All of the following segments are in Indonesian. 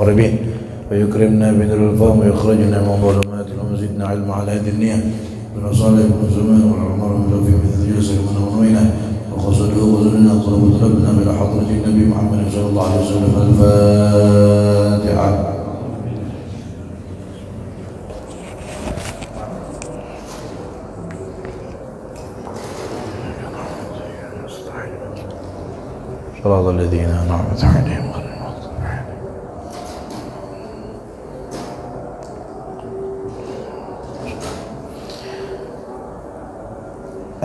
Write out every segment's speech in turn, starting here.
المقربين ويكرمنا بنور الفهم ويخرجنا من ظلمات وزدنا علما على هذه النية بنصالح الزمان والعمر والتوفيق مثل جلسة من ونوينا وقصده وزلنا طلب طلبنا إلى حضرة النبي محمد صلى الله عليه وسلم. الفاتحة. صراط الذين أنعمت عليهم غير المغضوب عليهم.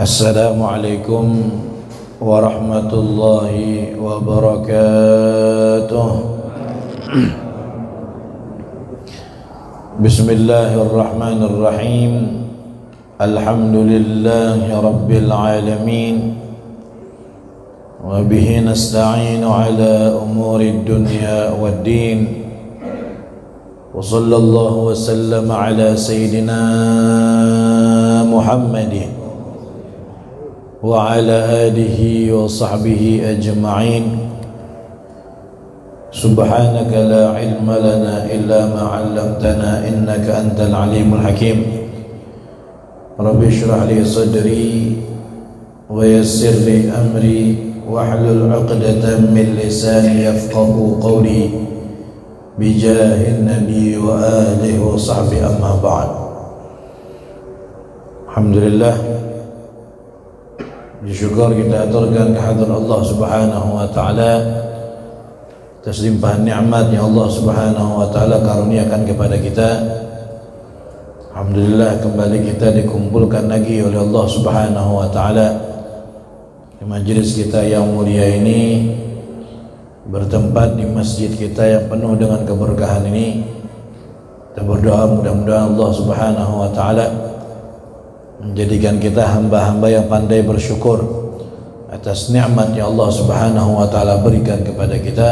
السلام عليكم ورحمة الله وبركاته. بسم الله الرحمن الرحيم. الحمد لله رب العالمين وبه نستعين على أمور الدنيا والدين وصلى الله وسلم على سيدنا محمد وعلى آله وصحبه أجمعين. سبحانك لا علم لنا إلا ما علمتنا إنك أنت العليم الحكيم. رب اشرح لي صدري ويسر لي أمري واحلل عقدة من لساني يفقه قولي بجاه النبي وآله وصحبه. أما بعد. Alhamdulillah, syukur kita aturkan kehadirat Allah Subhanahu wa taala atas limpahan nikmat yang Allah Subhanahu wa taala karuniakan kepada kita. Alhamdulillah, kembali kita dikumpulkan lagi oleh Allah Subhanahu wa taala di majlis kita yang mulia ini, bertempat di masjid kita yang penuh dengan keberkahan ini. Kita berdoa mudah-mudahan Allah Subhanahu wa taala menjadikan kita hamba-hamba yang pandai bersyukur atas nikmat yang Allah Subhanahu wa taala berikan kepada kita,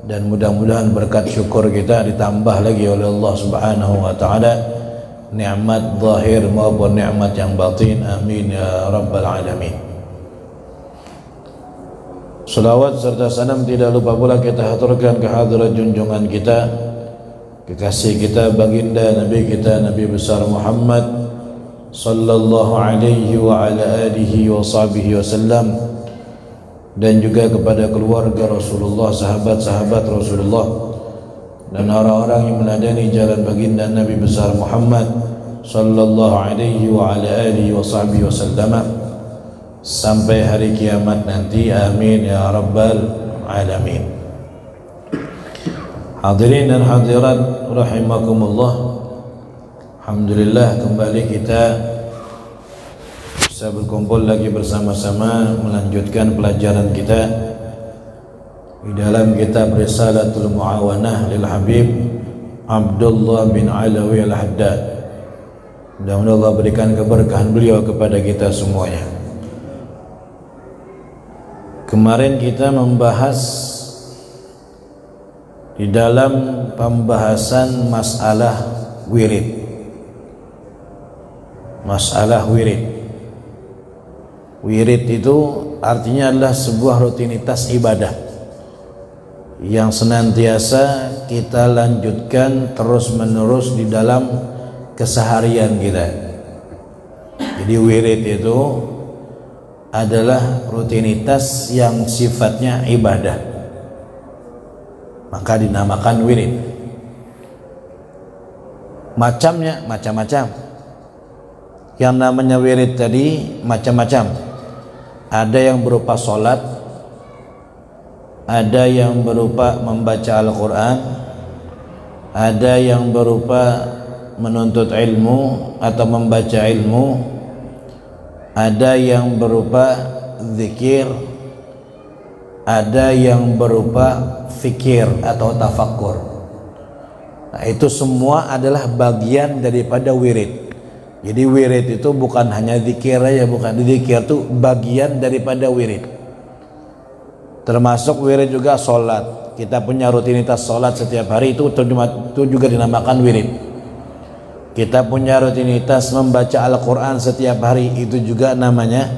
dan mudah-mudahan berkat syukur kita ditambah lagi oleh Allah Subhanahu wa taala nikmat zahir maupun nikmat yang batin. Amin ya rabbal alamin. Salawat serta salam tidak lupa pula kita haturkan kehadirat junjungan kita, kekasih kita, baginda Nabi kita, Nabi besar Muhammad sallallahu alaihi wa ala alihi wa sahbihi wasallam, dan juga kepada keluarga Rasulullah, sahabat-sahabat Rasulullah, dan orang-orang yang meneladani jalan baginda Nabi besar Muhammad sallallahu alaihi wa ala alihi wa sahbihi wasallam sampai hari kiamat nanti. Amin ya rabbal alamin. Hadirin dan hadirat rahimakumullah, alhamdulillah kembali kita bisa berkumpul lagi bersama-sama melanjutkan pelajaran kita di dalam kitab Risalatul Muawanah lil Habib Abdullah bin Alawi Al-Haddad. Mudah-mudahan Allah berikan keberkahan beliau kepada kita semuanya. Kemarin kita membahas di dalam pembahasan masalah wirid. Masalah wirid. Wirid itu artinya adalah sebuah rutinitas ibadah yang senantiasa kita lanjutkan terus-menerus di dalam keseharian kita. Jadi wirid itu adalah rutinitas yang sifatnya ibadah, maka dinamakan wirid. Macamnya macam-macam. Yang namanya wirid tadi macam-macam. Ada yang berupa sholat, ada yang berupa membaca Al-Quran, ada yang berupa menuntut ilmu atau membaca ilmu, ada yang berupa zikir, ada yang berupa fikir atau tafakkur. Nah, itu semua adalah bagian daripada wirid. Jadi wirid itu bukan hanya zikir aja, bukan. Zikir itu bagian daripada wirid. Termasuk wirid juga sholat. Kita punya rutinitas sholat setiap hari, itu juga dinamakan wirid. Kita punya rutinitas membaca Al-Quran setiap hari, itu juga namanya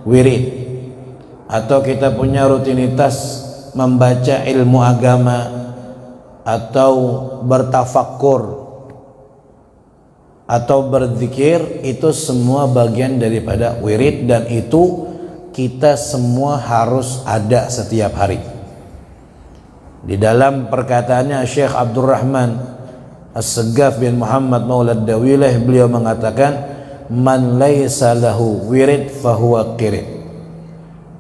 wirid. Atau kita punya rutinitas membaca ilmu agama atau bertafakkur atau berzikir, itu semua bagian daripada wirid, dan itu kita semua harus ada setiap hari. Di dalam perkataannya Syekh Abdurrahman As-Saggaf bin Muhammad Maulad Dawilah, beliau mengatakan, man laisa lahu wirid fahuwa qirid.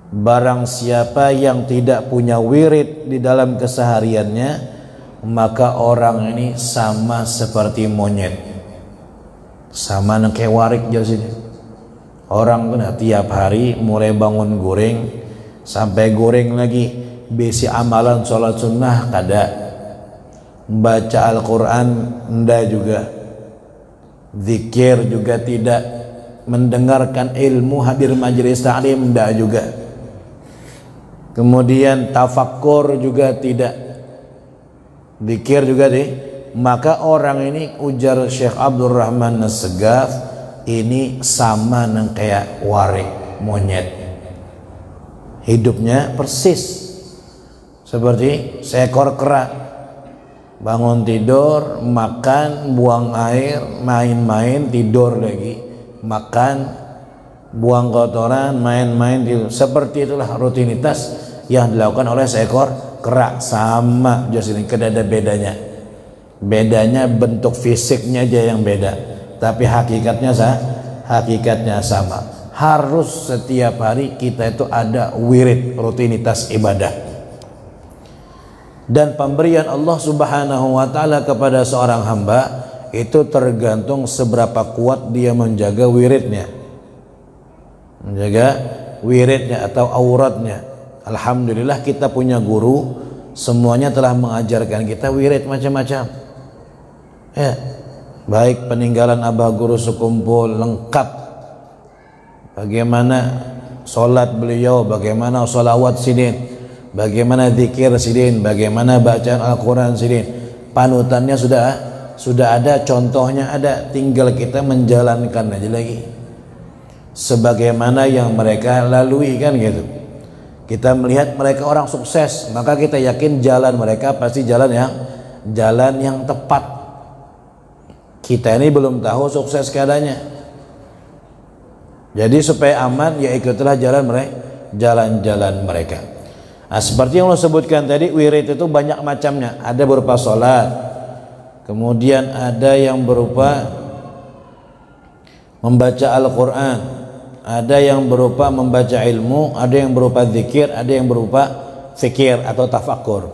Barang siapa yang tidak punya wirid di dalam kesehariannya, maka orang ini sama seperti monyet, sama nang kayak warik jauh sini. Orang tuh tiap hari mulai bangun goreng sampai goreng lagi, besi amalan sholat sunnah kada, baca Al-Quran ndak juga, zikir juga tidak, mendengarkan ilmu hadir majelis ta'lim ndak juga, kemudian tafakkur juga tidak, zikir juga deh. Maka orang ini, ujar Syekh Abdurrahman As-Saggaf, ini sama nang kayak warik, monyet. Hidupnya persis seperti seekor kera. Bangun tidur, makan, buang air, main-main, tidur lagi, makan, buang kotoran, main-main, tidur. Seperti itulah rutinitas yang dilakukan oleh seekor kera. Sama jelas ini, tidak ada bedanya. Bedanya bentuk fisiknya aja yang beda, tapi hakikatnya sama. Harus setiap hari kita itu ada wirid, rutinitas ibadah. Dan pemberian Allah Subhanahu wa taala kepada seorang hamba itu tergantung seberapa kuat dia menjaga wiridnya. Menjaga wiridnya atau auratnya. Alhamdulillah kita punya guru, semuanya telah mengajarkan kita wirid macam-macam. Ya, baik peninggalan abah guru sekumpul lengkap, bagaimana solat beliau, bagaimana solawat sidin, bagaimana zikir sidin, bagaimana bacaan Al-Quran sidin. Panutannya sudah ada, contohnya ada, tinggal kita menjalankan aja lagi sebagaimana yang mereka lalui, kan gitu. Kita melihat mereka orang sukses, maka kita yakin jalan mereka pasti jalan yang tepat. Kita ini belum tahu sukses keadaannya. Jadi supaya aman, ya ikutilah jalan-jalan mereka. Nah, seperti yang lo sebutkan tadi, wirid itu banyak macamnya. Ada berupa sholat, kemudian ada yang berupa membaca Al-Quran, ada yang berupa membaca ilmu, ada yang berupa zikir, ada yang berupa fikir atau tafakkur.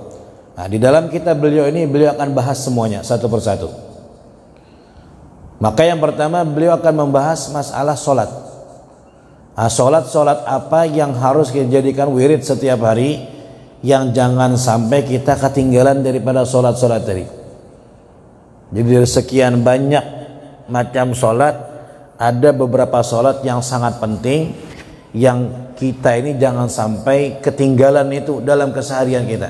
Nah, di dalam kitab beliau ini, beliau akan bahas semuanya satu persatu. Maka yang pertama, beliau akan membahas masalah sholat. Nah, sholat apa yang harus kita jadikan wirid setiap hari, yang jangan sampai kita ketinggalan daripada sholat-sholat tadi. Jadi dari sekian banyak macam sholat, ada beberapa sholat yang sangat penting, yang kita ini jangan sampai ketinggalan itu dalam keseharian kita.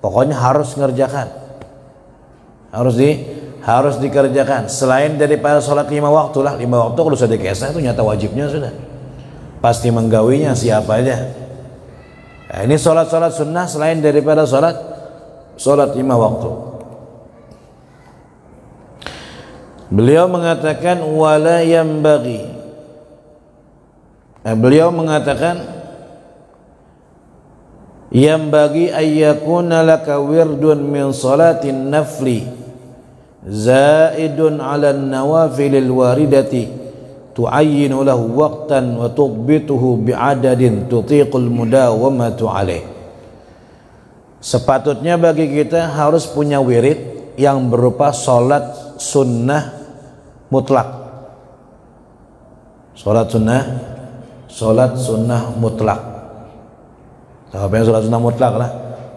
Pokoknya harus ngerjakan, harus dikerjakan. Selain daripada sholat 5 waktu lah, 5 waktu kalau sudah dikesah itu nyata wajibnya sudah, pasti menggawinya siapa aja. Nah, ini sholat sunnah selain daripada sholat 5 waktu. Beliau mengatakan wala yambaghi, beliau mengatakan yambaghi ayyakuna laka wirdun min salatin nafli zaidun ala nawafilil waridati tu'ayyinu lahu waqtan wa tuqbituhu bi'adadin tutiqul mudawamatu alaih. Sepatutnya bagi kita harus punya wirid yang berupa sholat sunnah mutlak. Sholat sunnah mutlak. Apa yang sholat sunnah mutlak lah?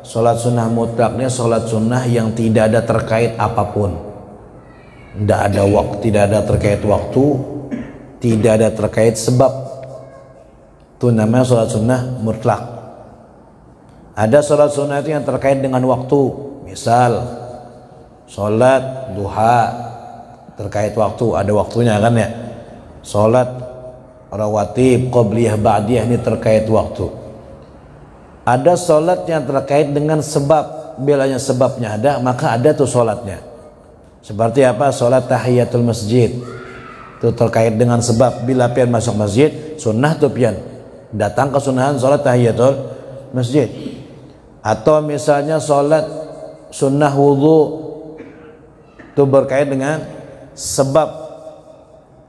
Sholat sunnah mutlaknya sholat sunnah yang tidak ada terkait apapun. Tidak ada waktu, tidak ada terkait waktu, tidak ada terkait sebab. Itu namanya sholat sunnah mutlak. Ada sholat sunnah itu yang terkait dengan waktu. Misal sholat duha terkait waktu, ada waktunya kan ya. Sholat rawatib, qobliyah, ba'diyah ini terkait waktu. Ada sholat yang terkait dengan sebab. bilanya sebabnya ada, maka ada tuh sholatnya. Seperti apa? Sholat tahiyatul masjid itu terkait dengan sebab. Bila pian masuk masjid, sunnah tuh pian datang ke sunnahan sholat tahiyatul masjid. Atau misalnya sholat sunnah wudhu itu berkait dengan sebab.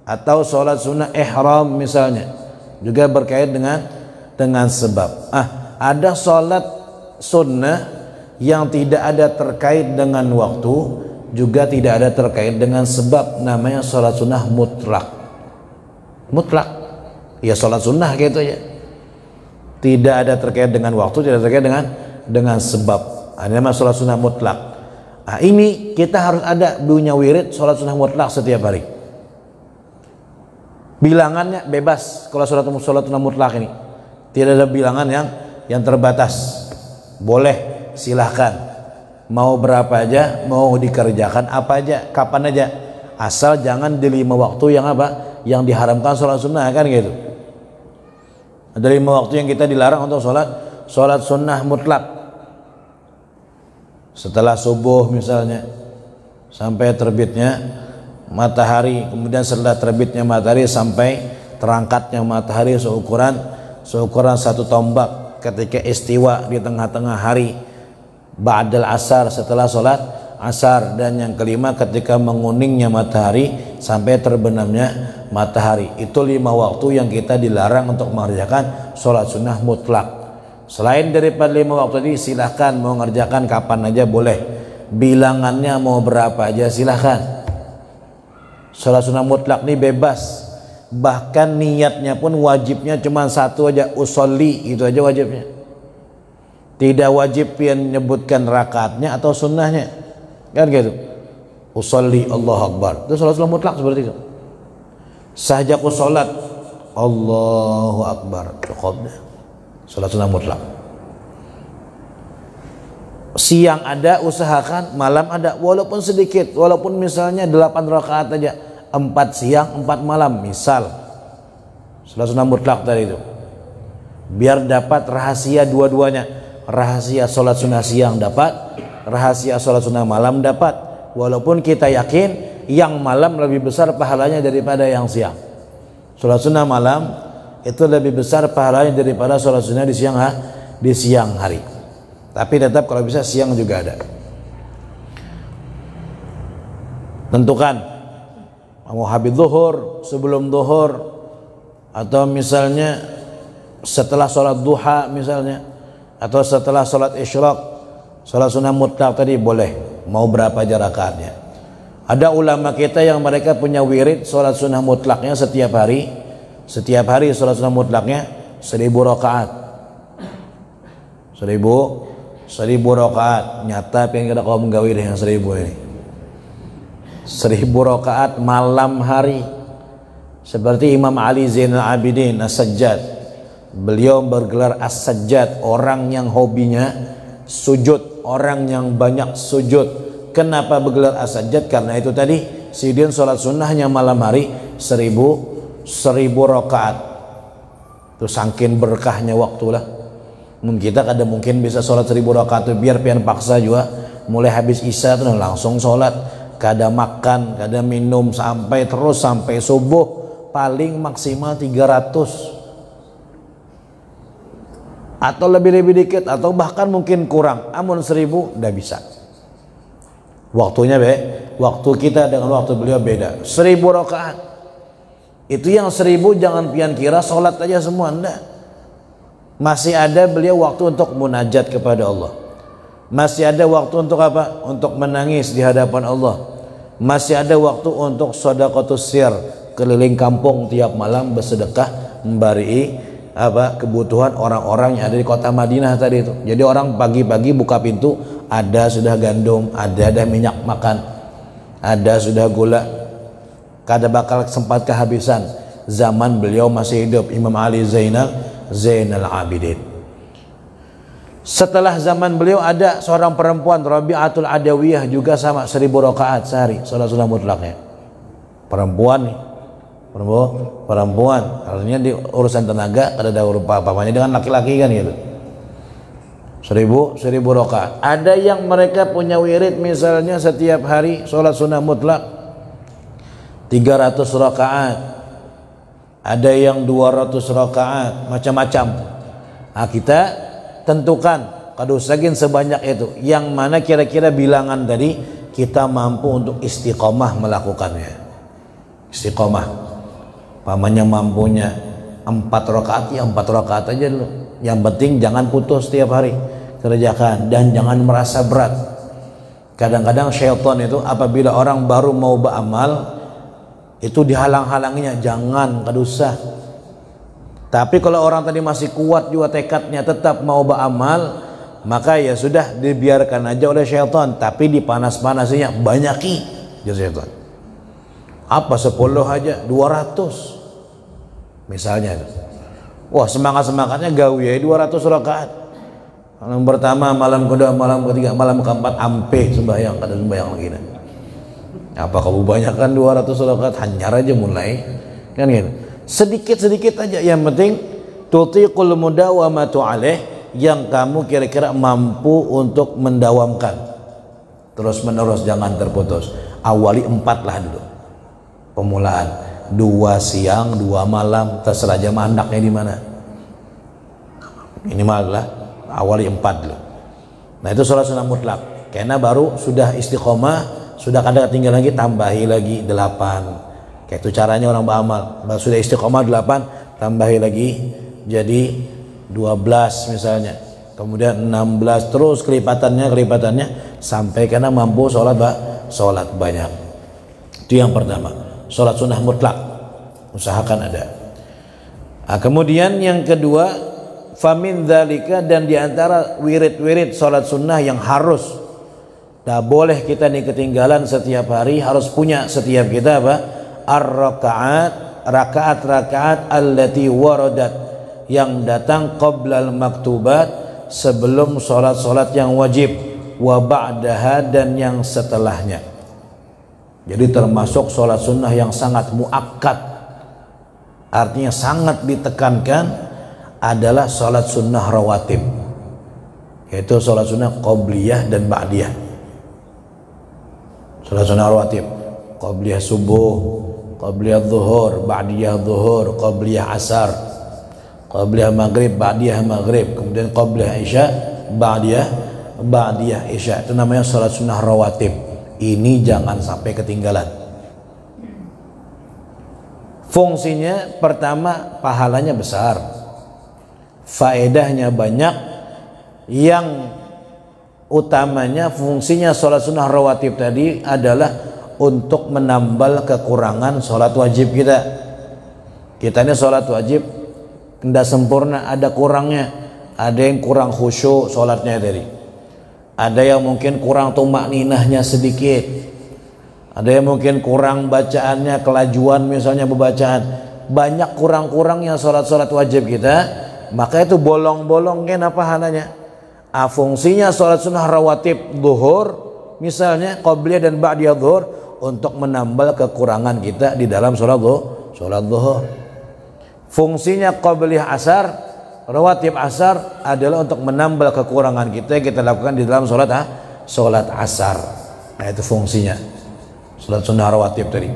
Atau sholat sunnah ihram misalnya juga berkait dengan sebab. Ada sholat sunnah yang tidak ada terkait dengan waktu, juga tidak ada terkait dengan sebab, namanya sholat sunnah mutlak. Mutlak ya sholat sunnah gitu ya, tidak ada terkait dengan waktu, tidak terkait dengan sebab. Ini namanya sholat sunnah mutlak. Ini kita harus ada punya wirid sholat sunnah mutlak setiap hari. Bilangannya bebas. Kalau sholat sunnah mutlak ini tidak ada bilangan yang terbatas. Boleh, silahkan. Mau berapa aja, mau dikerjakan apa aja, kapan aja, asal jangan di 5 waktu yang apa, yang diharamkan sholat sunnah, kan gitu. Ada 5 waktu yang kita dilarang untuk sholat sunnah mutlak. Setelah subuh misalnya sampai terbitnya matahari, kemudian setelah terbitnya matahari sampai terangkatnya matahari seukuran 1 tombak ketika istiwa di tengah-tengah hari, ba'dal asar, setelah sholat asar, dan yang kelima ketika menguningnya matahari sampai terbenamnya matahari. Itu 5 waktu yang kita dilarang untuk mengerjakan sholat sunnah mutlak. Selain daripada 5 waktu ini, silahkan mau ngerjakan kapan aja boleh, bilangannya mau berapa aja silahkan. Sholat sunnah mutlak ini bebas, bahkan niatnya pun wajibnya cuma 1 aja, usolli, itu aja wajibnya. Tidak wajib yang menyebutkan rakaatnya atau sunnahnya, kan gitu. Usolli Allahu Akbar, itu sholat sunnah mutlak seperti itu. Sahjaku sholat Allahu Akbar, cukup dah. Sholat sunnah mutlak. Siang ada, usahakan. Malam ada, walaupun sedikit, walaupun misalnya 8 rakaat aja, 4 siang 4 malam misal. Sholat sunnah mutlak tadi itu, biar dapat rahasia dua-duanya. Rahasia sholat sunnah siang dapat, rahasia sholat sunnah malam dapat. Walaupun kita yakin yang malam lebih besar pahalanya daripada yang siang. Sholat sunnah malam itu lebih besar pahalanya daripada sholat sunnah di siang hari. Tapi tetap kalau bisa siang juga ada. Tentukan mau habis zuhur, sebelum zuhur, atau misalnya setelah sholat duha misalnya, atau setelah sholat isyraq. Sholat sunnah mutlak tadi boleh, mau berapa aja rakaatnya. Ada ulama kita yang mereka punya wirid sholat sunnah mutlaknya setiap hari. Setiap hari sholat sunnah mutlaknya 1000 rakaat. 1000 rakaat. Nyata pengen kita kau menggawi deh yang 1000 ini. 1000 rakaat malam hari. Seperti Imam Ali Zainal Abidin As-Sajjad, beliau bergelar As-Sajjad, orang yang hobinya sujud, orang yang banyak sujud. Kenapa bergelar As-Sajjad? Karena itu tadi, sidin sholat sunnahnya malam hari 1000 rakaat. Itu saking berkahnya waktu lah. Kita kadang mungkin bisa sholat 1000 rakaat itu biar pian paksa juga. Mulai habis isya tuh langsung sholat, kadang makan, kadang minum sampai subuh. Paling maksimal 300 atau lebih dikit, atau bahkan mungkin kurang. Amun 1000 udah bisa. Waktunya waktu kita dengan waktu beliau beda. 1000 rakaat itu yang 1000 jangan pian kira sholat aja semua, enggak. Masih ada beliau waktu untuk munajat kepada Allah. Masih ada waktu untuk apa? Untuk menangis di hadapan Allah. Masih ada waktu untuk sedekatus sir, keliling kampung tiap malam bersedekah memberi kebutuhan orang-orang yang ada di kota Madinah tadi itu. Jadi orang pagi-pagi buka pintu, ada sudah gandum, ada minyak makan, ada sudah gula. Kada bakal sempat kehabisan. Zaman beliau masih hidup, Imam Ali Zainal Abidin. Setelah zaman beliau ada seorang perempuan, Rabi'atul Adawiyah, juga sama 1000 rakaat sehari sholat sunnah mutlaknya. Perempuan nih, perempuan artinya di urusan tenaga ada apa-apanya dengan laki-laki kan gitu. 1000 rakaat. Ada yang mereka punya wirid misalnya setiap hari sholat sunnah mutlak 300 rakaat, ada yang 200 rakaat, macam-macam. Nah, kita tentukan kadusagin sebanyak itu, yang mana kira-kira bilangan tadi kita mampu untuk istiqomah melakukannya. Istiqomah, pamannya mampunya 4 rakaat, ya 4 rakaat aja dulu. Yang penting jangan putus setiap hari, kerjakan dan jangan merasa berat. Kadang-kadang syaitan itu apabila orang baru mau beramal itu dihalang-halanginya, jangan, kada usah. Tapi kalau orang tadi masih kuat juga tekadnya tetap mau beramal, maka ya sudah, dibiarkan aja oleh syaitan, tapi dipanas-panasinya banyaki jadi syaitan. Apa 10 aja 200 misalnya. Wah, semangat-semangatnya gawe 200 rakaat. Malam pertama, malam kedua, malam ketiga, malam keempat ampe sembahyang, kada sembahyang lagi. Apa kamu banyakkan 200 rakaat, hanyar aja mulai. Kan gitu. Sedikit-sedikit aja, yang penting tutiqul mudawamatu alaih, yang kamu kira-kira mampu untuk mendawamkan. Terus menerus, jangan terputus. Awali 4 lah dulu. Pemulaan 2 siang 2 malam, terserah jamaah hendaknya di mana. Minimal lah awali 4 dulu. Nah, itu sholat sunnah mutlak. Karena baru sudah istiqomah, sudah kada tinggal lagi, tambahi lagi 8. Kayak itu caranya orang beramal. Baru sudah istiqomah 8, tambahi lagi jadi 12 misalnya. Kemudian 16, terus kelipatannya sampai karena mampu sholat banyak. Itu yang pertama. Sholat sunnah mutlak, usahakan ada. Nah, kemudian yang kedua, famin dzalika, dan diantara wirid-wirid sholat sunnah yang harus, tak boleh kita nih ketinggalan setiap hari, harus punya setiap kita apa? Ar-rakaat, rakaat-rakaat allati waradat, yang datang qoblal maktubat, sebelum sholat-sholat yang wajib, wa ba'daha, dan yang setelahnya. Jadi termasuk sholat sunnah yang sangat muakkad, artinya sangat ditekankan, adalah sholat sunnah rawatib, yaitu sholat sunnah qobliyah dan ba'diyah. Sholat sunnah rawatib, qobliyah subuh, qobliyah zuhur, ba'diyah zuhur, qobliyah asar, qobliyah maghrib, ba'diyah maghrib, kemudian qobliyah isya, ba'diyah isya. Itu namanya sholat sunnah rawatib. Ini jangan sampai ketinggalan. Fungsinya pertama, pahalanya besar, faedahnya banyak. Yang utamanya fungsinya sholat sunnah rawatib tadi adalah untuk menambal kekurangan sholat wajib kita. Kita ini sholat wajib tidak sempurna, ada kurangnya. Ada yang kurang khusyuk sholatnya tadi, ada yang mungkin kurang tumakninahnya sedikit, ada yang mungkin kurang bacaannya, kelajuan misalnya bacaan. Banyak kurang-kurangnya sholat-sholat wajib kita, maka itu bolong-bolongnya pahalanya. Fungsinya sholat sunnah rawatib zuhur misalnya, qobliyah dan ba'diyah zuhur, untuk menambal kekurangan kita di dalam sholat zuhur. Fungsinya qobliyah asar, rawatib asar, adalah untuk menambal kekurangan kita lakukan di dalam sholat asar. Nah, itu fungsinya sholat sunnah rawatib tadi.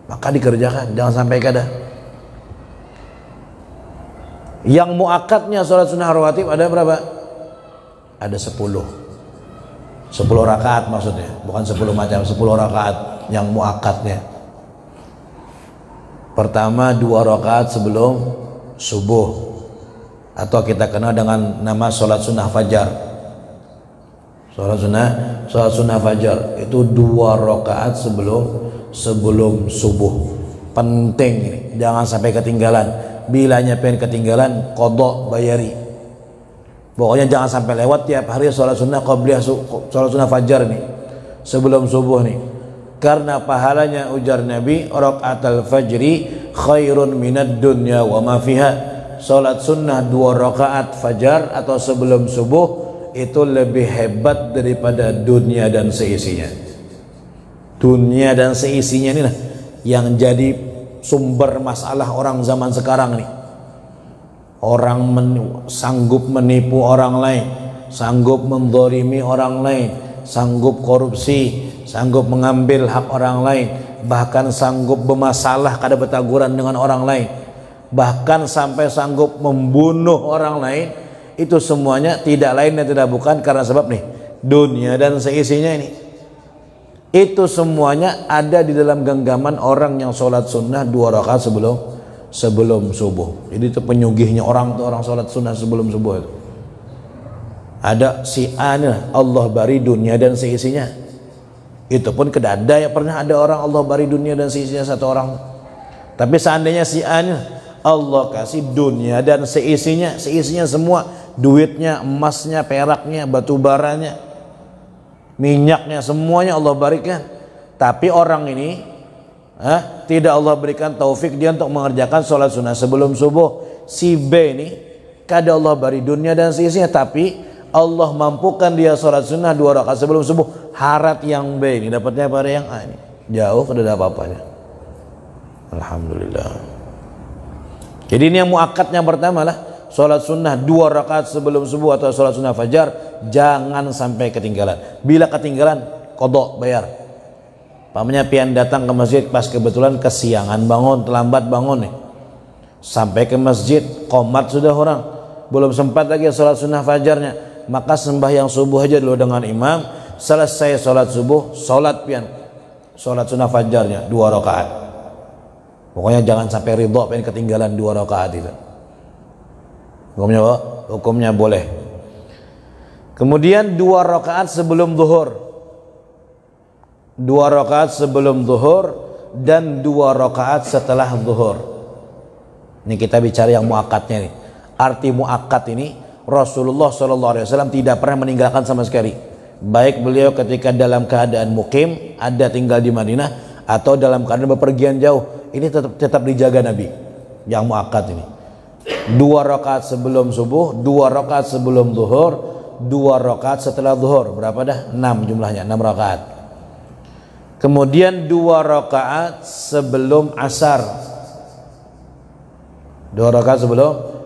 Maka dikerjakan, jangan sampai kada. Yang muakkadnya sholat sunnah rawatib ada berapa? Ada 10 rakaat maksudnya, bukan 10 macam, 10 rakaat yang muakkadnya. Pertama 2 rakaat sebelum subuh, atau kita kenal dengan nama sholat sunnah fajar. Sholat sunnah fajar itu 2 rakaat sebelum subuh. Penting ini, jangan sampai ketinggalan. Bilanya pengen ketinggalan, qadha, bayari. Pokoknya jangan sampai lewat tiap hari sholat sunnah qobliyah, sholat sunnah fajar nih sebelum subuh nih. Karena pahalanya ujar Nabi, rakaatul fajri khairun minad dunya wa ma fiha. Salat sunnah 2 rakaat fajar atau sebelum subuh itu lebih hebat daripada dunia dan seisinya. Dunia dan seisinya ini lah yang jadi sumber masalah orang zaman sekarang nih. Orang sanggup menipu orang lain, sanggup mendolimi orang lain, sanggup korupsi, sanggup mengambil hak orang lain, bahkan sanggup bermasalah kada bertaguran dengan orang lain, bahkan sampai sanggup membunuh orang lain, itu semuanya tidak lain dan tidak bukan karena sebab nih dunia dan seisinya ini. Itu semuanya ada di dalam genggaman orang yang sholat sunnah 2 rakaat sebelum subuh. Jadi itu penyugihnya orang tuh, orang sholat sunnah sebelum subuh itu. Ada si A-nya Allah bari dunia dan seisinya. Itu pun kedada ya, pernah ada orang Allah bari dunia dan seisinya 1 orang. Tapi seandainya si A-nya Allah kasih dunia dan seisinya semua, duitnya, emasnya, peraknya, batu baranya, minyaknya, semuanya Allah berikan. Tapi orang ini tidak Allah berikan taufik dia untuk mengerjakan sholat sunnah sebelum subuh. Si B ini kada Allah beri dunia dan seisinya, tapi Allah mampukan dia sholat sunnah 2 rakaat sebelum subuh. Harat yang B ini dapatnya pada yang A ini jauh, kada ada apa-apanya. Alhamdulillah. Jadi ini yang muakkadnya pertama lah, sholat sunnah 2 rakaat sebelum subuh atau sholat sunnah fajar jangan sampai ketinggalan. Bila ketinggalan kodok bayar. Pamannya pian datang ke masjid pas kebetulan kesiangan bangun, terlambat bangun nih, sampai ke masjid qomat sudah orang, belum sempat lagi sholat sunnah fajarnya, maka sembahyang subuh aja dulu dengan imam. Selesai sholat subuh, sholat pian sholat sunnah fajarnya 2 rakaat. Pokoknya jangan sampai ridho pengen ketinggalan 2 rakaat itu. Hukumnya boleh. Kemudian 2 rakaat sebelum zuhur, 2 rakaat sebelum zuhur dan 2 rakaat setelah zuhur. Ini kita bicara yang muakkadnya nih. Arti muakkad ini Rasulullah SAW tidak pernah meninggalkan sama sekali. Baik beliau ketika dalam keadaan mukim, ada tinggal di Madinah, atau dalam keadaan bepergian jauh, ini tetap dijaga Nabi. Yang muakkad ini 2 rakaat sebelum subuh, 2 rakaat sebelum zuhur, 2 rakaat setelah zuhur. Berapa dah? 6 jumlahnya, 6 rakaat. Kemudian 2 rakaat sebelum asar, 2 rakaat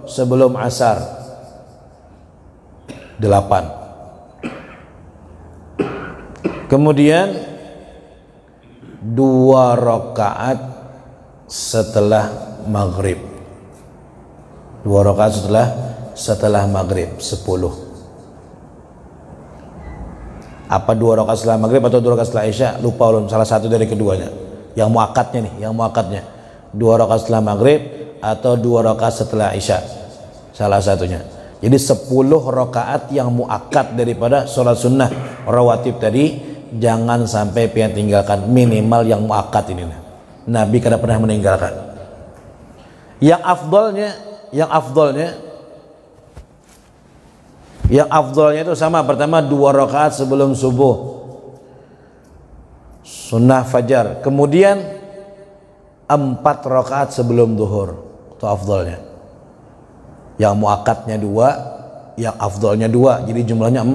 sebelum asar, 8. Kemudian 2 rakaat setelah maghrib, 2 rakaat setelah maghrib, 10. Apa 2 rakaat setelah maghrib atau 2 rakaat setelah isya? Lupa ulun, salah satu dari keduanya. Yang muakkadnya nih, yang muakkadnya 2 rakaat setelah maghrib atau 2 rakaat setelah isya, salah satunya. Jadi 10 rakaat yang muakkad daripada sholat sunnah rawatib tadi jangan sampai pian tinggalkan, minimal yang muakkad ini. Nabi kada pernah meninggalkan. Yang afdolnya itu sama. Pertama 2 rakaat sebelum subuh sunnah fajar, kemudian 4 rakaat sebelum zuhur, itu afdolnya. Yang muakkadnya 2, yang afdolnya 2, jadi jumlahnya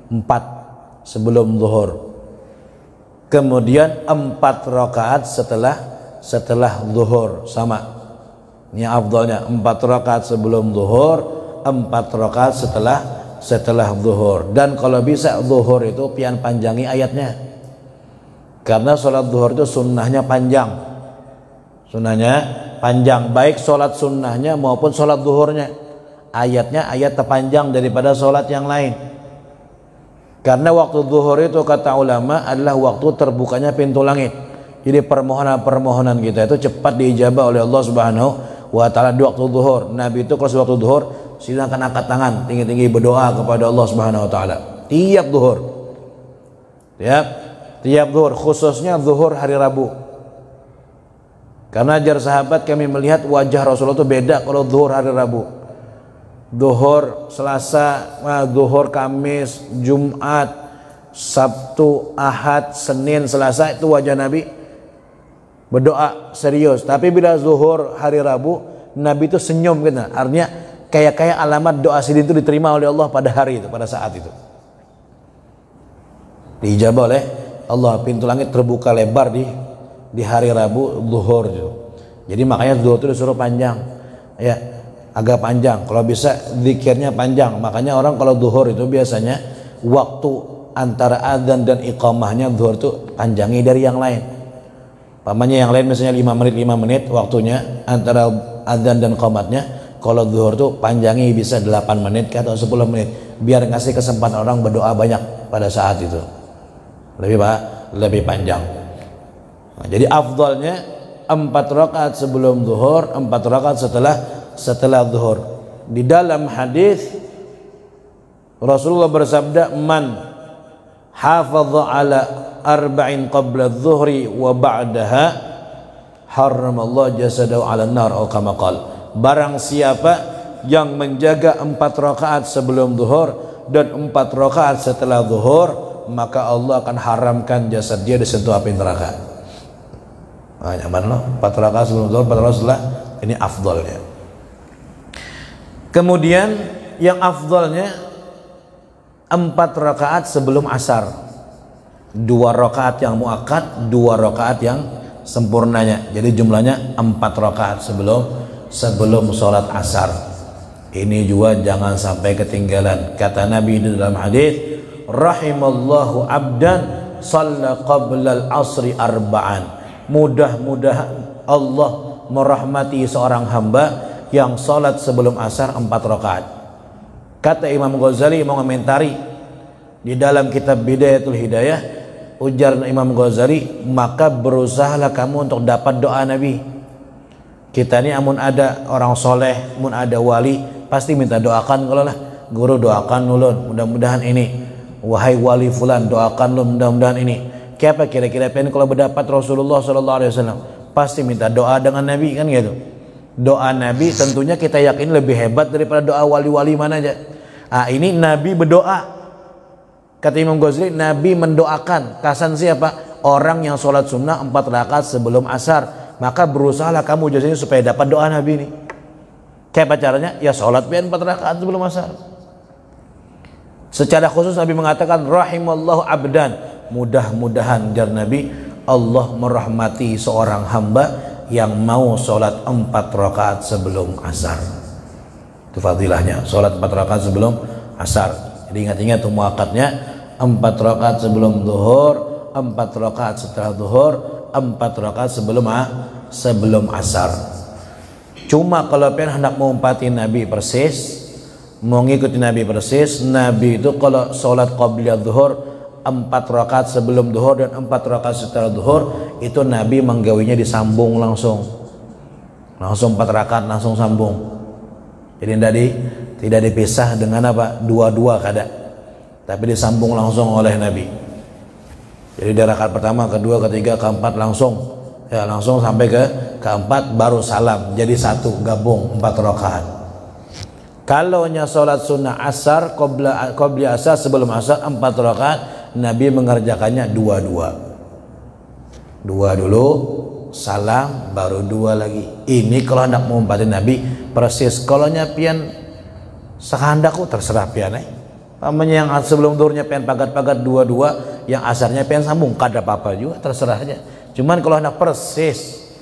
4 sebelum zuhur. Kemudian 4 rakaat setelah zuhur, sama. Ini afdalnya 4 rakaat sebelum zuhur, 4 rakaat setelah zuhur. Dan kalau bisa zuhur itu pian panjangi ayatnya, karena sholat zuhur itu sunnahnya panjang, baik sholat sunnahnya maupun sholat zuhurnya. Ayatnya ayat terpanjang daripada sholat yang lain. Karena waktu zuhur itu kata ulama adalah waktu terbukanya pintu langit. Jadi permohonan kita itu cepat diijabah oleh Allah Subhanahu wa taala di waktu zuhur. Nabi itu kalau waktu zuhur silakan angkat tangan tinggi-tinggi berdoa kepada Allah Subhanahu wa taala. Tiap zuhur. Tiap zuhur, khususnya zuhur hari Rabu. Karena ajar sahabat kami melihat wajah Rasulullah itu beda kalau zuhur hari Rabu. Zuhur Selasa, zuhur Kamis, Jumat, Sabtu, Ahad, Senin, Selasa itu wajah Nabi berdoa serius. Tapi bila zuhur hari Rabu, Nabi itu senyum gitu. Artinya kayak alamat doa sidin itu diterima oleh Allah pada hari itu, pada saat itu. Diijabah oleh Allah, pintu langit terbuka lebar di hari Rabu zuhur itu. Jadi makanya zuhur itu disuruh panjang. Ya. agak panjang. Kalau bisa zikirnya panjang. Makanya orang kalau zuhur itu biasanya waktu antara adzan dan iqamahnya zuhur itu panjangi dari yang lain. Pamannya yang lain misalnya 5 menit waktunya antara adzan dan iqamatnya. Kalau zuhur itu panjangi bisa 8 menit atau 10 menit biar ngasih kesempatan orang berdoa banyak pada saat itu. Lebih panjang. Nah, jadi afdalnya 4 rakaat sebelum zuhur, 4 rakaat setelah zuhur. Di dalam hadis Rasulullah bersabda, "Man hafadha ala arba'in qabla adh-dhuhri wa ba'daha haramallahu jasadahu 'alan nar," atau kama qala. Barang siapa yang menjaga 4 rakaat sebelum zuhur dan 4 rakaat setelah zuhur, maka Allah akan haramkan jasad dia disentuh api neraka. Nah, nyaman loh, 4 rakaat sebelum zuhur, 4 rakaat setelah, ini afdalnya. Kemudian yang afdalnya 4 rakaat sebelum asar, 2 rakaat yang muakkad, 2 rakaat yang sempurnanya. Jadi jumlahnya 4 rakaat sebelum sholat asar. Ini juga jangan sampai ketinggalan. Kata Nabi di dalam hadis, rahimallahu abdan shalla qabla al-asri arba'an. Mudah-mudahan Allah merahmati seorang hamba yang salat sebelum asar 4 rakaat. Kata Imam Ghazali mengomentari di dalam kitab Bidayatul Hidayah, ujar Imam Ghazali, maka berusahalah kamu untuk dapat doa Nabi. Kita ini amun ada orang soleh, amun ada wali, pasti minta doakan. Kalau lah guru doakan ulun, mudah-mudahan ini. Wahai wali fulan, doakan lu mudah-mudahan ini. Siapa kira-kira pengen kalau berdapat Rasulullah SAW? Pasti minta doa dengan Nabi, kan gitu. Doa Nabi tentunya kita yakin lebih hebat daripada doa wali-wali mana aja. Ah, ini Nabi berdoa. Kata Imam Ghazali, Nabi mendoakan. Kasan siapa? Orang yang sholat sunnah 4 rakaat sebelum asar. Maka berusahalah kamu jasanya supaya dapat doa Nabi ini. Kayak caranya? Ya sholat 4 rakaat sebelum asar. Secara khusus Nabi mengatakan rahimallahu abdan. Mudah-mudahan jar Nabi, Allah merahmati seorang hamba yang mau sholat 4 rakaat sebelum asar. Itu fadilahnya, sholat 4 rakaat sebelum asar. Jadi ingat-ingat tuh muakatnya, 4 rakaat sebelum zuhur, 4 rakaat setelah zuhur, 4 rakaat sebelum asar. Cuma kalau pengen hendak mengumpati Nabi persis, mau ngikuti Nabi persis, Nabi itu kalau sholat qabla zuhur 4 rakaat sebelum zuhur dan 4 rakaat setelah zuhur, itu Nabi menggawinya disambung langsung 4 rakaat langsung sambung. Jadi tidak dipisah dengan apa, dua-dua kada, tapi disambung langsung oleh Nabi. Jadi dari rakaat pertama, kedua, ketiga, keempat langsung sampai keempat baru salam, jadi satu, gabung 4 rakaat. Kalau nya sholat sunnah asar qabla asar sebelum asar 4 rakaat, Nabi mengerjakannya 2 dulu, salam, baru 2 lagi. Ini kalau hendak mengumpati Nabi persis. Kalau nyapian sekehendakku terserah pian. Pamannya yang sebelum zuhurnya pian pagat-pagat 2, yang asarnya pian sambung, kada apa-apa juga, terserah aja. Cuman kalau hendak persis,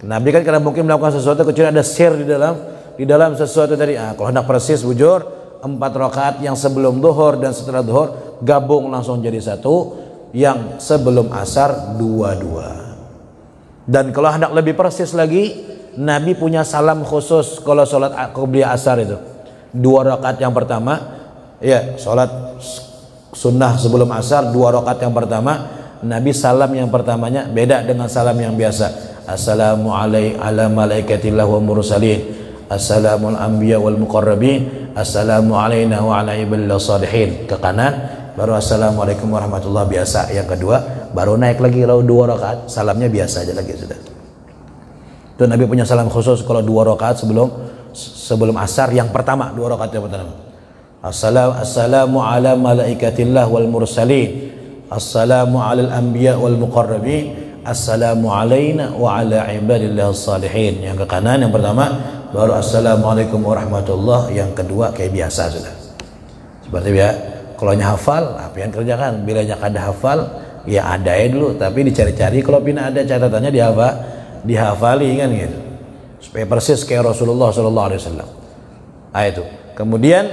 Nabi kan karena mungkin melakukan sesuatu kecuali ada sir di dalam sesuatu tadi. Kalau hendak persis bujur, 4 rakaat yang sebelum zuhur dan setelah zuhur gabung langsung jadi satu, yang sebelum asar 2. Dan kalau hendak lebih persis lagi, Nabi punya salam khusus kalau sholat qobliyah asar itu. 2 rakaat yang pertama, ya sholat sunnah sebelum asar 2 rakaat yang pertama, Nabi salam yang pertamanya beda dengan salam yang biasa. Assalamualaikum ala malaikatillah wa mursalin, Assalamu'al anbiya wal muqarrabin, Assalamu alayna wa ala ibadillah salihin. Ke kanan baru assalamualaikum warahmatullahi biasa. Yang kedua baru naik lagi kalau 2 rakaat salamnya biasa aja lagi sudah. Itu Nabi punya salam khusus kalau 2 rakaat sebelum asar yang pertama, 2 rakaat yang pertama. Assalamu ala malaikatillah wal mursalin, Assalamu alal anbiya wal muqarrabin, Assalamu alayna wa ala ibadillah salihin. Yang ke kanan yang pertama baru assalamualaikum warahmatullahi, yang kedua kayak biasa sudah. Seperti biasa. Kalau nya hafal, apa yang kerjakan? Bila nya kada hafal, ya ada dulu, tapi dicari-cari. Kalau pina ada catatannya dihafali kan gitu. supaya persis kayak Rasulullah sallallahu alaihi wasallam. Itu. Kemudian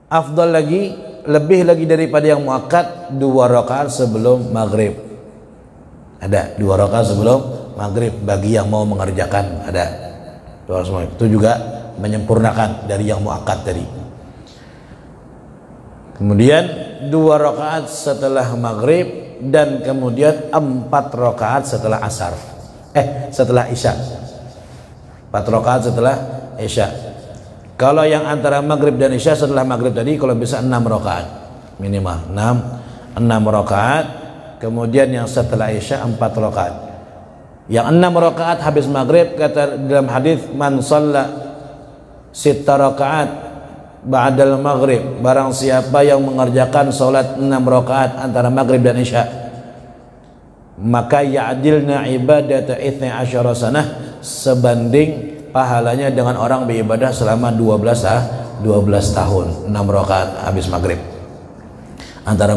afdal lagi, lebih lagi daripada yang muakkad, 2 rakaat sebelum maghrib. Ada 2 rakaat sebelum maghrib bagi yang mau mengerjakan, ada 2 rakaat sebelum. Itu juga menyempurnakan dari yang muakkad tadi. Kemudian 2 rakaat setelah maghrib dan kemudian 4 rakaat setelah asar. Setelah isya. 4 rakaat setelah isya. Kalau yang antara maghrib dan isya setelah maghrib tadi, kalau bisa 6 rakaat minimal 6 rakaat. Kemudian yang setelah isya 4 rakaat. Yang 6 rakaat habis maghrib, kata dalam hadis, man shalla 6 rakaat ba'dal maghrib, barang siapa yang mengerjakan salat 6 rakaat antara maghrib dan isya, maka ya'dilna ibadata 12 sanah, sebanding pahalanya dengan orang beribadah selama 12 tahun. 6 rakaat habis maghrib, antara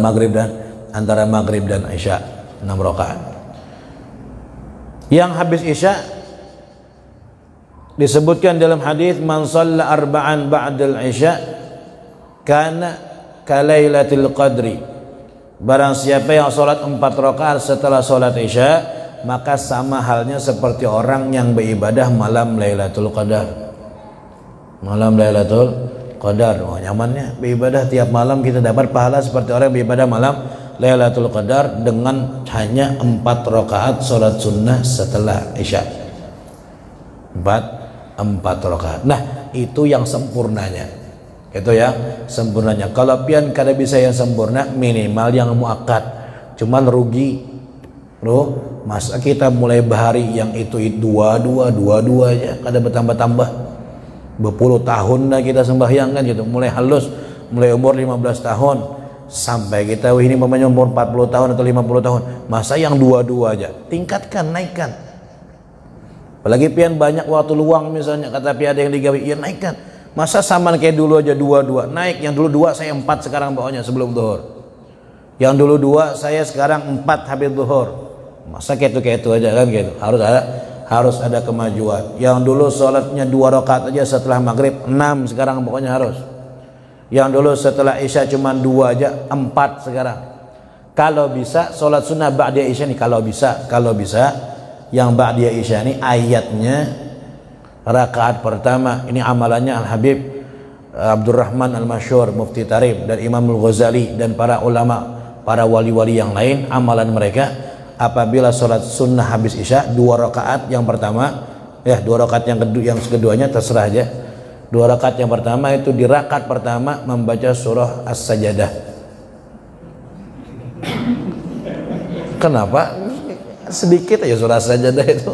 maghrib dan isya 6 rakaat. Yang habis isya disebutkan dalam hadis, man shalla arba'an ba'dal isya kana kalailatil qadri, barang siapa yang salat 4 rakaat setelah salat isya, maka sama halnya seperti orang yang beribadah malam Lailatul Qadar. Malam Lailatul Qadar, nyamannya beribadah tiap malam, kita dapat pahala seperti orang yang beribadah malam Lailatul Qadar dengan hanya 4 rakaat salat sunnah setelah isya. 4 rakaat. Nah, itu yang sempurnanya. Itu ya sempurnanya. Kalau pian kada bisa yang sempurna, minimal yang muakkad. Cuman rugi. Masa kita mulai bahari yang itu 22 aja, kada bertambah-tambah. Berpuluh tahun dah kita sembahyang kan gitu. Mulai halus, mulai umur 15 tahun sampai kita ini namanya umur 40 tahun atau 50 tahun. Masa yang 22 aja. Tingkatkan, naikkan. Apalagi pian banyak waktu luang misalnya, kata pian ada yang digawi, ya naikkan. Masa saman kayak dulu aja 22, naik. Yang dulu 2, saya 4 sekarang pokoknya sebelum zuhur. Yang dulu 2, saya sekarang 4 habis zuhur. Masa kayak itu aja kan gitu. Harus ada kemajuan. Yang dulu sholatnya 2 rakaat aja setelah maghrib, 6 sekarang pokoknya harus. Yang dulu setelah isya cuma 2 aja, 4 sekarang. Kalau bisa sholat sunnah ba'da isya nih, kalau bisa yang ba'da isya ini ayatnya rakaat pertama, ini amalannya Al-Habib Abdurrahman Al-Masyhur Mufti Tarif dan Imam Al-Ghazali dan para ulama, para wali-wali yang lain, amalan mereka apabila sholat sunnah habis isya 2 rakaat yang pertama, 2 rakaat yang keduanya terserah aja. 2 rakaat yang pertama itu, di rakaat pertama membaca surah As-Sajdah. Kenapa? Sedikit aja surah As-Sajdah itu.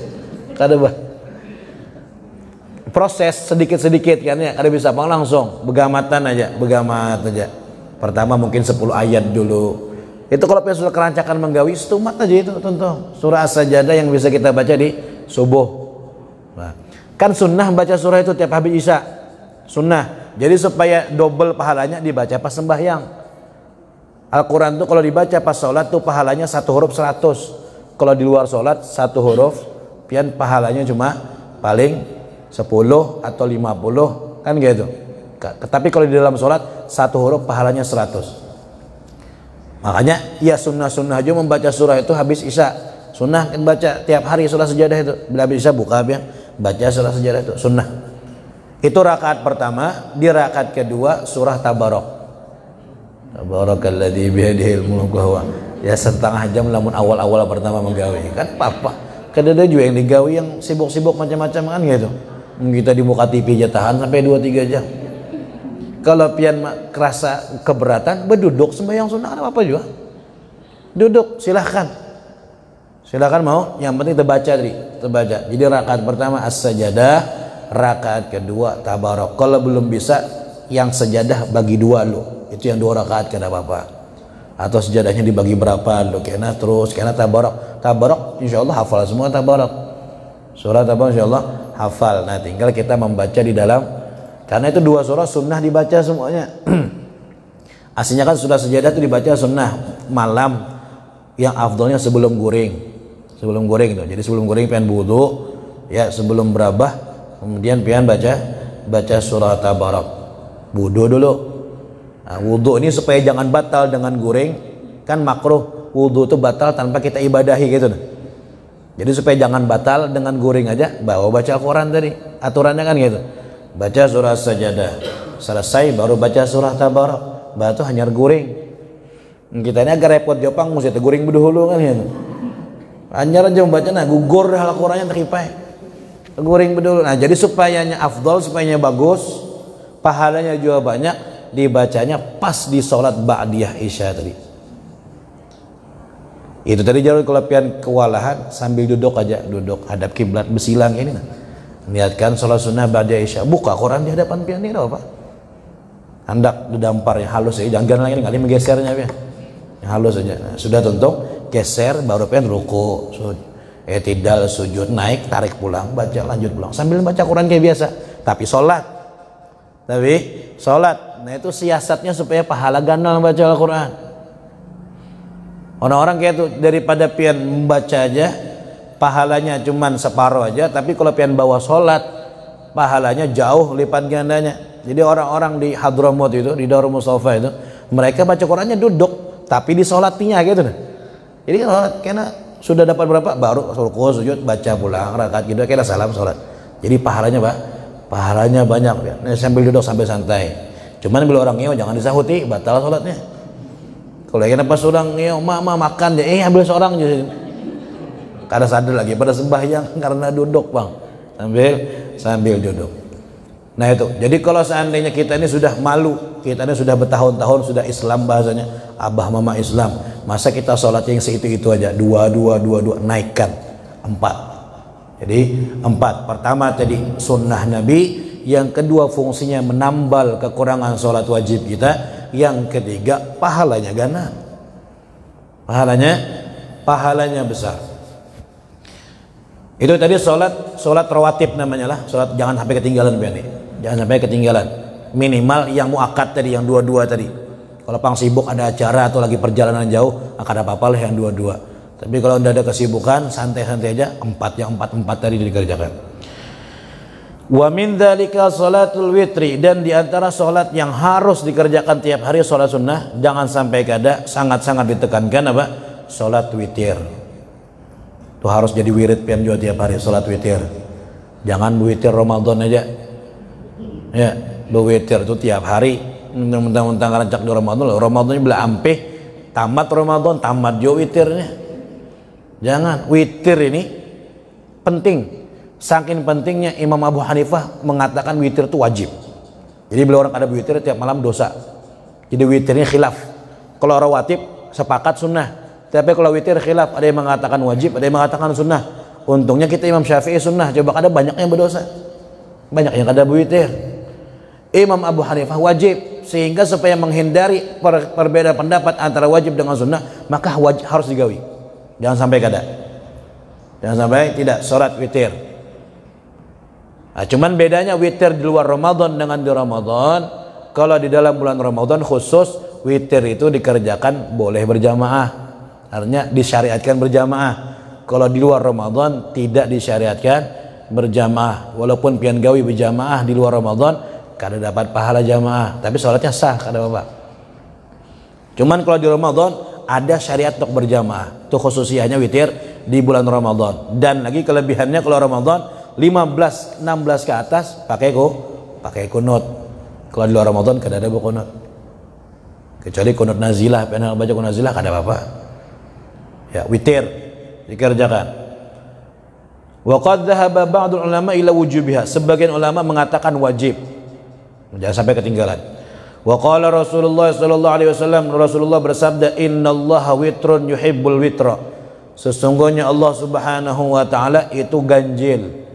Kada proses sedikit-sedikit kan ya, kada bisa langsung begamatan aja. Pertama mungkin 10 ayat dulu. Itu kalau sudah kerancakan menggawi, setumat aja itu tentu. Surah As-Sajdah yang bisa kita baca di subuh. Nah, kan sunnah baca surah itu tiap habis isya. Sunnah. Jadi supaya double pahalanya dibaca pas sembahyang. Al-Quran tuh kalau dibaca pas sholat tuh pahalanya 1 huruf 100. Kalau di luar sholat 1 huruf, pian pahalanya cuma paling 10 atau 50 kan gitu. Tapi kalau di dalam sholat 1 huruf pahalanya 100. Makanya ya sunnah-sunnah aja membaca surah itu habis isya. Sunnah kan baca tiap hari surah Sajadah itu. Bila habis isya buka ya, baca surah Sajadah itu sunnah. Itu rakaat pertama. Di rakaat kedua surah Tabarok. Tabarakalladzi biyadihil mulku wa ya, setengah jam lamun awal-awal pertama menggawi kan apa. Kadang-kadang juga yang digawi yang sibuk-sibuk macam-macam kan gitu. Kita di muka TV aja tahan sampai 2-3 jam. Kalau pian kerasa keberatan, berduduk sembahyang sunnah, apa juga. Duduk, silahkan mau. Yang penting terbaca. Jadi rakaat pertama As-Sajdah, rakaat kedua Tabarok. Kalau belum bisa, yang sejadah bagi 2 lo. Itu yang 2 rakaat kada apa-apa. Atau sejadahnya dibagi berapa lo? Kena Tabarok. Tabarok, insya Allah hafal semua Tabarok. Surah Tabarok insya Allah hafal. Nah, tinggal kita membaca di dalam. Karena itu 2 surah sunnah dibaca semuanya. Aslinya kan surah Sajadah itu dibaca sunnah malam, yang afdolnya sebelum guring itu. Jadi sebelum guring pengen wudu, ya sebelum berabah, kemudian pian baca surah Tabarak. Wudu dulu. Nah, wudu ini supaya jangan batal dengan guring, kan makruh wudu itu batal tanpa kita ibadahi gitu. Jadi supaya jangan batal dengan guring aja, baca Al-Quran tadi, aturannya kan gitu. Baca surah Sajadah, selesai baru baca surah Tabarak, baru hanya guring. Kita ini agak repot jopang, mesti guring dulu kan gitu. Hanya aja membaca, nah gugur Al-Qurannya teripai, guring dulu. Nah jadi supayanya afdol, supayanya bagus, pahalanya juga banyak, dibacanya pas di sholat ba'diyah isya tadi. Itu tadi jalur kelebihan kewalahan sambil duduk aja, duduk hadap kiblat bersilang ini. Niatkan sholat sunnah ba'diyah isya, buka Quran di hadapan pian ini apa? Hendak didampar yang halus ya, jangan lagi kali menggesernya ya. Yang halus saja. Nah, sudah tentu geser baru pian ruku, tidal, sujud, naik, tarik pulang, baca lanjut pulang sambil baca Quran kayak biasa. Tapi sholat. Nah itu siasatnya supaya pahala ganal baca Al-Quran. Orang-orang kayak itu daripada pian membaca aja pahalanya cuman separuh aja, tapi kalau pian bawa sholat pahalanya jauh lipat gandanya. Jadi orang-orang di Hadramut itu, di Darul Mustafa itu, mereka baca Qurannya duduk tapi di sholatnya gitu. Jadi karena sudah dapat berapa baru ruku, sujud, baca pulang rakaat gitu, kira salam sholat. Jadi pahalanya pahalanya banyak ya. Nah, sambil duduk sambil santai. Cuman bila orang ngeo jangan disahuti, batal sholatnya. Kalau yang pas orang ngeo mama makan ya, ambil seorang aja. Kada sadar lagi pada sembahyang karena duduk bang, sambil duduk. Nah itu. Jadi kalau seandainya kita ini sudah malu, kita ini sudah bertahun-tahun sudah Islam bahasanya, abah mama Islam, masa kita sholat yang itu aja, dua naikkan 4. Jadi 4. Pertama tadi sunnah Nabi, yang kedua fungsinya menambal kekurangan sholat wajib kita, yang ketiga pahalanya gana, pahalanya besar. Itu tadi sholat rawatib namanya lah, sholat jangan sampai ketinggalan nih, jangan sampai ketinggalan. Minimal yang muakkad tadi, yang 2 tadi. Kalau pang sibuk ada acara atau lagi perjalanan jauh, akan apa-apa lah yang 2. Tapi kalau tidak ada kesibukan, santai-santai aja, 4 tadi dikerjakan. Wa min dzalika salatul witri, dan diantara salat yang harus dikerjakan tiap hari salat sunnah, jangan sampai kada, sangat-sangat ditekankan apa? Salat witir. Itu harus jadi wirid pian juga tiap hari salat witir. Jangan witir Ramadan aja. Ya, witir itu tiap hari. Mentang-mentang rancak di Ramadan bila ampih tamat Ramadan, tamat jo witirnya. Jangan, witir ini penting. Saking pentingnya Imam Abu Hanifah mengatakan witir itu wajib. Jadi bila orang ada witir tiap malam dosa. Jadi witirnya khilaf. Kalau rawatib sepakat sunnah. Tapi kalau witir khilaf, ada yang mengatakan wajib, ada yang mengatakan sunnah. Untungnya kita Imam Syafi'i sunnah. Coba ada banyak yang berdosa, banyak yang kada witir. Imam Abu Hanifah wajib, sehingga supaya menghindari perbedaan pendapat antara wajib dengan sunnah, maka harus digawi. Jangan sampai kada, jangan sampai tidak sholat witir. Nah, cuman bedanya witir di luar Ramadan dengan di Ramadan. Kalau di dalam bulan Ramadan khusus witir itu dikerjakan boleh berjamaah, artinya disyariatkan berjamaah. Kalau di luar Ramadan tidak disyariatkan berjamaah. Walaupun pian gawi berjamaah di luar Ramadan, kada dapat pahala jamaah, tapi sholatnya sah kada apa-apa. Cuman kalau di Ramadan ada syariat untuk berjamaah. Itu khususianya witir di bulan Ramadan. Dan lagi kelebihannya kalau Ramadan 15, 16 ke atas pakai kunut. Kalau di luar Ramadan kada ada kunut. Kecuali kunut nazilah, pengen baca kunut nazilah kada apa-apa. Ya, witir dikerjakan. Wa qad dhahaba ba'dul ulama ila wujubiha. Sebagian ulama mengatakan wajib. Jangan sampai ketinggalan. Wa qala Rasulullah sallallahu alaihi wasallam, Rasulullah bersabda, innallaha witrun yuhibbul witra. Sesungguhnya Allah Subhanahu wa taala itu ganjil.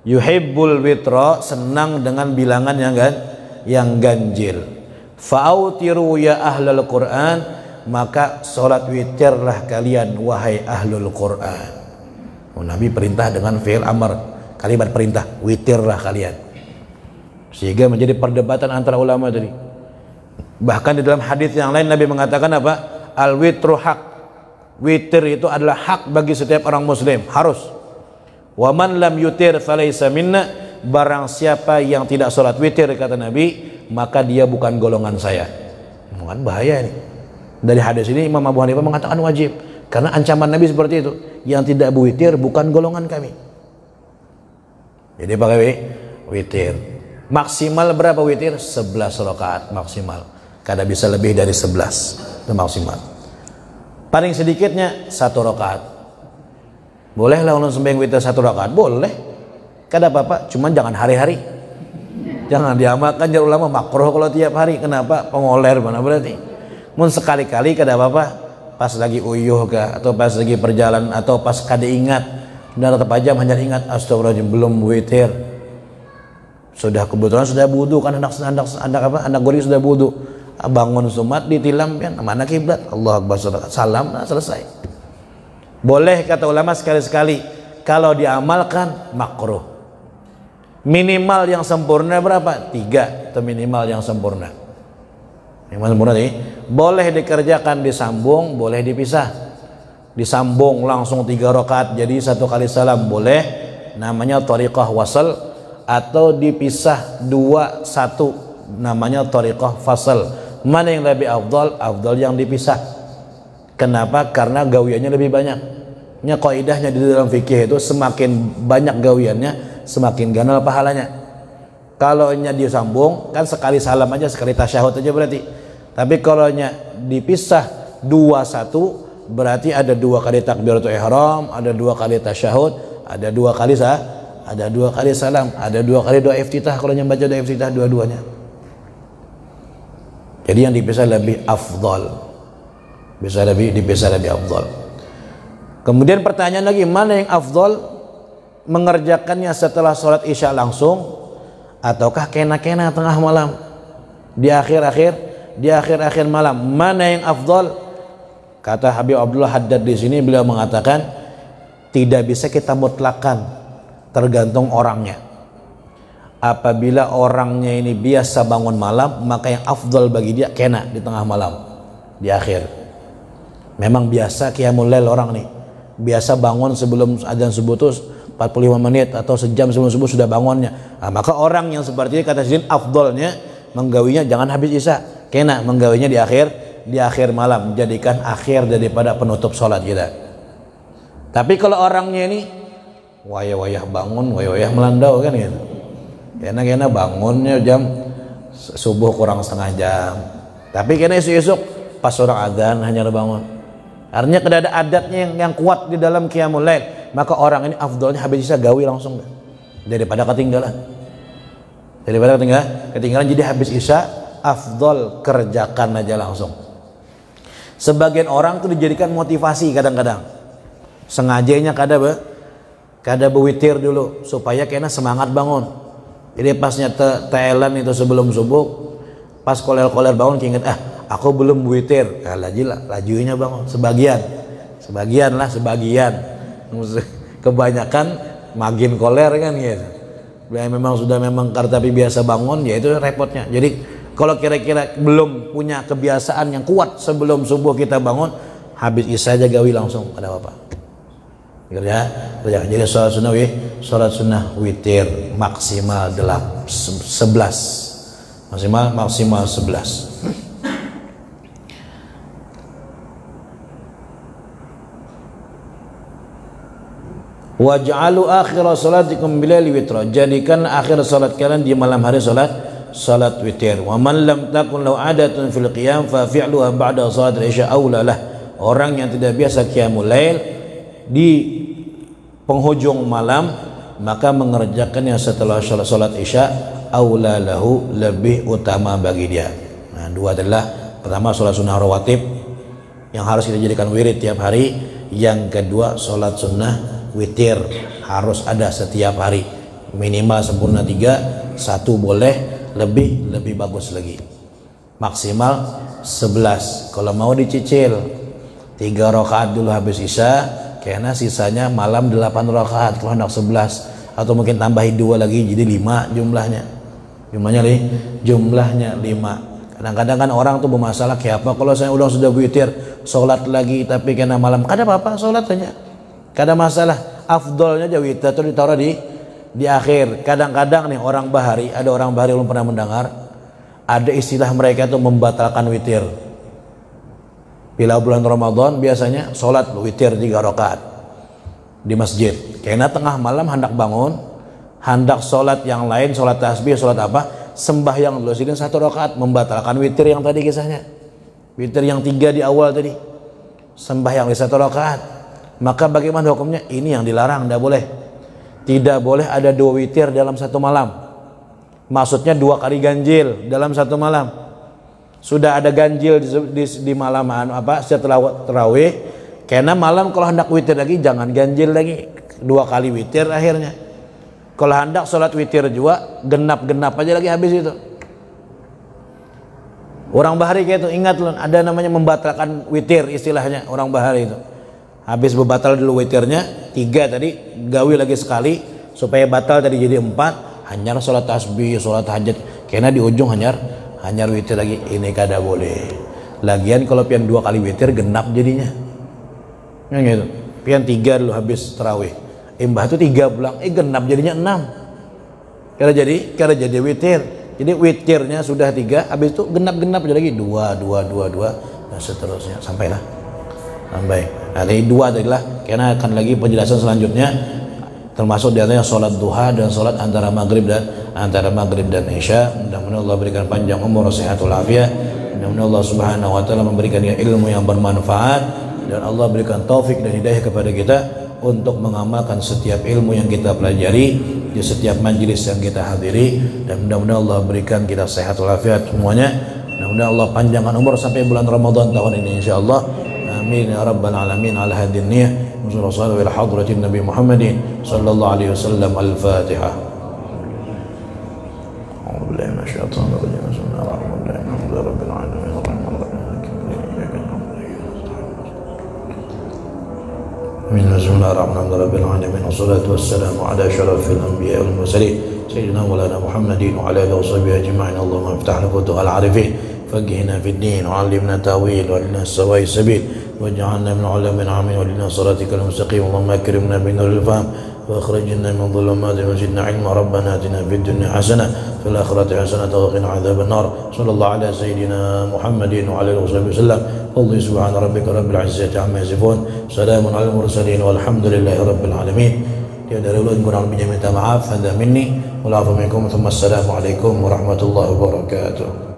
Yuhibbul witra, senang dengan bilangan yang ganjil. Fa'autiru ya ahlul Qur'an, maka salat witirlah kalian wahai ahlul Qur'an. Nabi perintah dengan fi'il amr, kalimat perintah, witirlah kalian. Sehingga menjadi perdebatan antara ulama tadi. Bahkan di dalam hadis yang lain Nabi mengatakan apa? Al-witru haq. Witir itu adalah hak bagi setiap orang muslim, harus. Wa man lam yutir falaysa minna, barang siapa yang tidak sholat witir kata Nabi, maka dia bukan golongan saya. Kan bahaya ini. Dari hadis ini Imam Abu Hanifah mengatakan wajib, karena ancaman Nabi seperti itu, yang tidak berwitir bukan golongan kami. Jadi pakai witir. Maksimal berapa witir? 11 rakaat maksimal. Kada bisa lebih dari 11, itu maksimal. Paling sedikitnya 1 rakaat. Boleh lah ulun sembahyang witir 1 rakaat, boleh. Kada apa-apa, cuman jangan hari-hari. Jangan diamalkan, jar ulama makruh kalau tiap hari. Kenapa? Pengoler mana berarti. Mun sekali-kali kada apa-apa. Pas lagi uyuh kah, atau pas lagi perjalanan, atau pas kada ingat. Dan tetap aja hanya ingat astagfirullahaladzim belum witir. Sudah kebetulan sudah wudu kan, anak gori sudah wudu. Bangun sumat ditilam kan mana kiblat, Allah Akbar, salam, nah selesai. Boleh kata ulama sekali-sekali. Kalau diamalkan makruh. Minimal yang sempurna berapa? 3 atau minimal yang sempurna. Minimal sempurna ini boleh dikerjakan disambung, boleh dipisah. Disambung langsung 3 rakaat jadi 1 kali salam boleh, namanya thariqah wasal, atau dipisah 2 1 namanya thariqah fasal. Mana yang lebih afdal? Afdal yang dipisah. Kenapa? Karena gawiannya lebih banyak. Nya kaidahnya di dalam fikih itu semakin banyak gawiannya semakin ganal pahalanya. Kalau nya disambung kan sekali salam aja, sekali tasyahud aja berarti. Tapi kalau nya dipisah 2 1 berarti ada 2 kali takbiratul ihram, ada 2 kali tasyahud, ada 2 kali ada 2 kali salam, ada 2 kali doa iftitah. Kalau yang baca doa iftitah dua-duanya. Jadi yang dipisah lebih afdal. Dipisah lebih afdal. Kemudian pertanyaan lagi, mana yang afdal? Mengerjakannya setelah sholat isya langsung, ataukah kena-kena tengah malam, di akhir-akhir malam? Mana yang afdal? Kata Habib Abdullah Haddad di sini, beliau mengatakan tidak bisa kita mutlakan, tergantung orangnya. Apabila orangnya ini biasa bangun malam, maka yang afdal bagi dia kena di tengah malam, di akhir. Memang biasa qiyamul lail orang nih, biasa bangun sebelum azan subuh tuh 45 menit atau sejam sebelum subuh sudah bangunnya. Nah, maka orang yang seperti ini kata Sidin afdalnya menggawinya jangan habis isya, kena menggawinya di akhir malam, menjadikan akhir daripada penutup sholat kita. Tapi kalau orangnya ini wayah-wayah bangun, wayah-wayah melandau kan gitu, kena bangunnya jam subuh kurang setengah jam, tapi kena esok pas orang azan hanya bangun. Artinya kada ada adatnya yang kuat di dalam qiyamul lail, maka orang ini afdalnya habis isya gawi langsung daripada ketinggalan. Jadi habis isya afdal kerjakan aja langsung. Sebagian orang tuh dijadikan motivasi kadang-kadang. Sengajanya kada berwitir dulu supaya kena semangat bangun. Jadi pasnya teelan itu sebelum subuh, pas koler-koler bangun keinget aku belum witir, lajunya bangun. Sebagian. Kebanyakan magin koler kan gitu. Memang sudah tapi biasa bangun, ya itu repotnya. Jadi kalau kira-kira belum punya kebiasaan yang kuat sebelum subuh kita bangun, habis isya aja gawi langsung, ada apa-apa. Jadi sholat sunnah witir maksimal 11. Maksimal 11. Waj'alu akhir salatikum bilaili witra, jadikan akhir salat kalian di malam hari salat witir. Wa man lam takun lahu adatun fil qiyam fa fi'luha ba'da salat isya aula lah. Orang yang tidak biasa qiyamul lail di penghujung malam, maka mengerjakannya setelah salat isya aula lahu, lebih utama bagi dia. Nah, 2 adalah pertama salat sunnah rawatib yang harus kita jadikan wirid tiap hari, yang kedua salat sunnah witir harus ada setiap hari, minimal sempurna 3, 1 boleh, lebih bagus lagi, maksimal 11. Kalau mau dicicil 3 rakaat dulu habis isya, karena sisanya malam 8 rakaat kalau hendak 11, atau mungkin tambahin 2 lagi jadi 5 jumlahnya 5. Kadang-kadang kan orang tuh bermasalah, kayak apa kalau saya udah sudah witir sholat lagi tapi kena malam, kada apa-apa sholat aja, kada masalah. afdolnya aja witir itu ditaruh di akhir. Kadang-kadang nih orang bahari, ada orang bahari belum pernah mendengar, ada istilah mereka itu membatalkan witir. Bila bulan Ramadan biasanya sholat witir 3 rakaat di masjid. Karena tengah malam hendak bangun, hendak sholat yang lain, sholat tasbih, sholat apa, sembahyang dulu sidin 1 rakaat, membatalkan witir yang tadi kisahnya. Witir yang 3 di awal tadi, sembahyang di 1 rakaat. Maka bagaimana hukumnya? Ini yang dilarang, tidak boleh. Tidak boleh ada 2 witir dalam 1 malam. Maksudnya 2 kali ganjil dalam 1 malam. Sudah ada ganjil di malam setelah tarawih. Karena malam kalau hendak witir lagi jangan ganjil lagi, 2 kali witir akhirnya. Kalau hendak sholat witir juga genap-genap aja lagi habis itu. Orang bahari kayak itu, ingat loh, ada namanya membatalkan witir istilahnya orang bahari itu. Habis berbatal dulu witirnya 3 tadi, gawi lagi sekali supaya batal tadi jadi 4, hanyar sholat tasbih, sholat hajat. Karena di ujung hanyar witir lagi, ini kada boleh. Lagian kalau pian 2 kali witir genap jadinya. Yang gitu. Pian 3 dulu habis tarawih. Imbah itu 3 pulang, genap jadinya 6. Karena jadi witir. Jadi witirnya sudah 3, habis itu genap-genap aja lagi 2 dan seterusnya sampailah. Sampai. Nah, ini 2 tadilah. Karena akan lagi penjelasan selanjutnya, termasuk di antaranya sholat duha dan sholat antara maghrib dan isya. Mudah-mudahan Allah berikan panjang umur, sehatul afiat. Mudah-mudahan Allah Subhanahu wa taala memberikan ilmu yang bermanfaat dan Allah berikan taufik dan hidayah kepada kita untuk mengamalkan setiap ilmu yang kita pelajari di setiap majelis yang kita hadiri, dan mudah-mudahan Allah berikan kita sehat walafiat semuanya. Mudah-mudahan Allah panjangkan umur sampai bulan Ramadan tahun ini insyaallah. Amin ya rabbal alamin. Ala hadhihi niyyah wa sallallahu ila hadratin Nabi Muhammadin sallallahu alaihi wasallam. Al-Fatihah. A'udzu billahi minasyaitonir rajim. Bismillahirrahmanirrahim. Alhamdulillahirabbil alamin. بسم الله الرحمن الرحيم. رب العالمين والصلاة والسلام على أشرف الأنبياء والمرسلين سيدنا مولانا محمد وعلى آله وصحبه أجمعين. اللهم افتح لنا فتوح العارفين، فقهنا في الدين، وعلمنا تأويل، وعلمنا سواء السبيل، واجعلنا من علماء العاملين، وعلمنا صراطك المستقيم. اللهم أكرمنا بنور الفهم وأخرجنا من ظلمات وزدنا علما. ربنا آتنا في الدنيا حسنة في الآخرة حسنة وقنا عذاب النار. صلى الله على سيدنا محمد وعلى آله وصحبه وسلم. والله سبحان ربك رب العزة عما يصفون، سلام على المرسلين والحمد لله رب العالمين. Tiada ulun kurang lebihnya minta maaf. Hadza minni wal afu minkum. Tsumma assalamu alaikum warahmatullahi wabarakatuh.